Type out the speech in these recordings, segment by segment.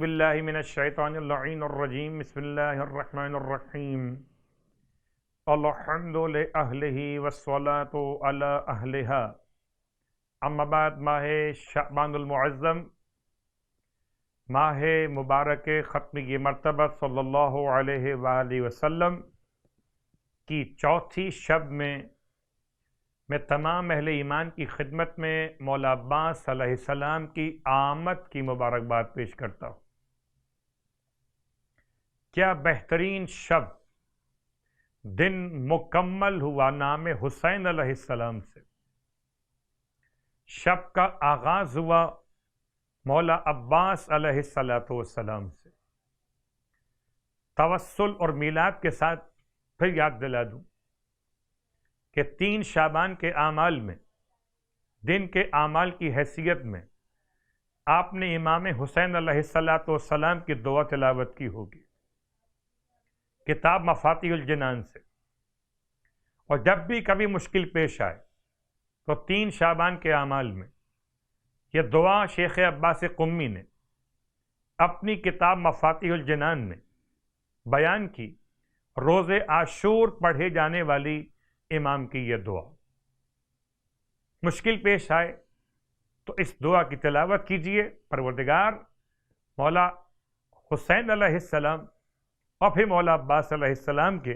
باللہ من الشیطان اللعین الرجیم بسم اللہ الرحمن الرحیم الحمد لأہلہ والصلاة علی اہلہا اما بعد ماہ شعبان المعظم ماہ مبارک ختمی مرتبہ صلی اللہ علیہ وآلہ وسلم کی چوتھی شب میں تمام اہل ایمان کی خدمت میں مولا عباس علیہ السلام کی آمد کی مبارکباد پیش کرتا ہوں۔ کیا بہترین شب دن مکمل ہوا نام حسین علیہ السلام سے، شب کا آغاز ہوا مولا عباس علیہ السلام سے۔ توسل اور میلاد کے ساتھ پھر یاد دلا دوں کہ 3 شعبان کے اعمال میں، دن کے اعمال کی حیثیت میں آپ نے امام حسین علیہ السلام کی دعا تلاوت کی ہوگی کتاب مفاتیح الجنان سے، اور جب بھی کبھی مشکل پیش آئے تو 3 شعبان کے اعمال میں یہ دعا شیخ عباس قمی نے اپنی کتاب مفاتیح الجنان میں بیان کی۔ روز عاشور پڑھے جانے والی امام کی یہ دعا، مشکل پیش آئے تو اس دعا کی تلاوت کیجئے۔ پروردگار مولا حسین علیہ السلام اور پھر مولا عباس علیہ السلام کے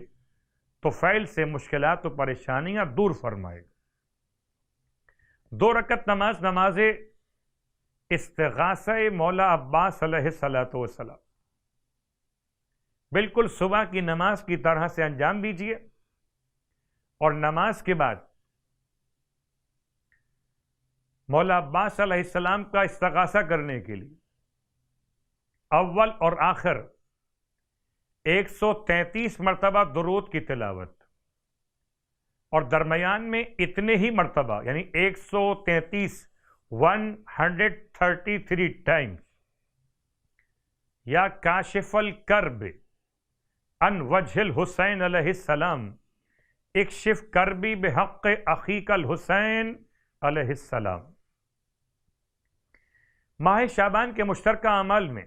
طفیل سے مشکلات و پریشانیاں دور فرمائے۔ 2 رکعت نماز، نماز استغاثہ مولا عباس علیہ السلام، بالکل صبح کی نماز کی طرح سے انجام دیجئے، اور نماز کے بعد مولا عباس علیہ السلام کا استغاثہ کرنے کے لیے اول اور آخر 133 مرتبہ درود کی تلاوت، اور درمیان میں اتنے ہی مرتبہ یعنی 133 ٹائمز یا کاشف الکرب عن وجہ الحسین علیہ السلام اکشف کربی بحق اخیک الحسین علیہ السلام۔ ماہ شعبان کے مشترکہ اعمال میں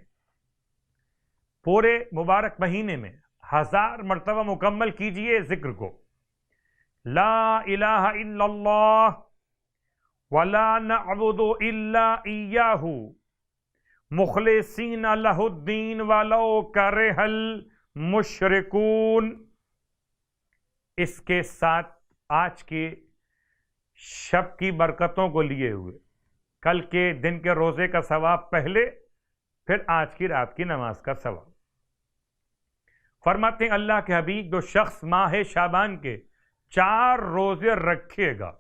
پورے مبارک مہینے میں 1000 مرتبہ مکمل کیجئے ذکر کو، لا الہ الا اللہ ولا نعبد الا ایاہ مخلصین لہ الدین ولو کرہ المشرکون۔ اس کے ساتھ آج کی شب کی برکتوں کو لیے ہوئے کل کے دن کے روزے کا ثواب پہلے، پھر آج کی رات کی نماز کا ثواب۔ فرماتے ہیں اللہ کے حبیب، جو شخص ماہ شعبان کے 4 روزے رکھے گا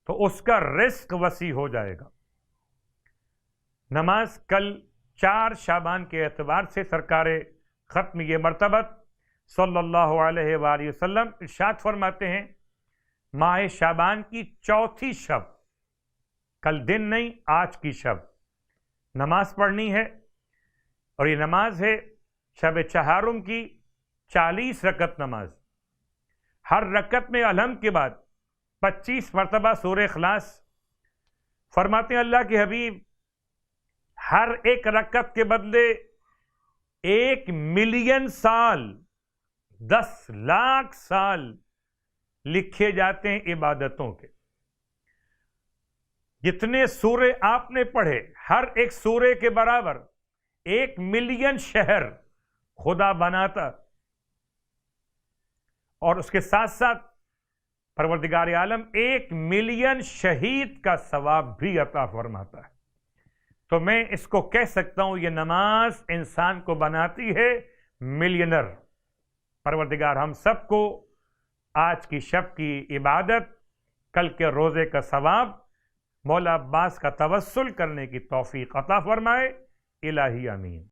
تو اس کا رزق وسیع ہو جائے گا۔ نماز کل 4 شعبان کے اعتبار سے سرکار ختم یہ مرتبت صلی اللہ علیہ وآلہ وسلم ارشاد فرماتے ہیں، ماہ شعبان کی چوتھی شب، کل دن نہیں آج کی شب، نماز پڑھنی ہے، اور یہ نماز ہے شب چہارم کی 40 رکعت نماز۔ ہر رکعت میں الحمد کے بعد 25 مرتبہ سورہ اخلاص۔ فرماتے ہیں اللہ کے حبیب، ہر ایک رکعت کے بدلے 1 ملین سال، 10 لاکھ سال لکھے جاتے ہیں عبادتوں کے۔ جتنے سورے آپ نے پڑھے ہر ایک سورے کے برابر 1 ملین شہر خدا بناتا، اور اس کے ساتھ ساتھ پروردگار عالم 1 ملین شہید کا ثواب بھی عطا فرماتا ہے۔ تو میں اس کو کہہ سکتا ہوں، یہ نماز انسان کو بناتی ہے ملینر۔ پروردگار ہم سب کو آج کی شب کی عبادت، کل کے روزے کا ثواب، مولا عباس کا توسل کرنے کی توفیق عطا فرمائے۔ الہی آمین۔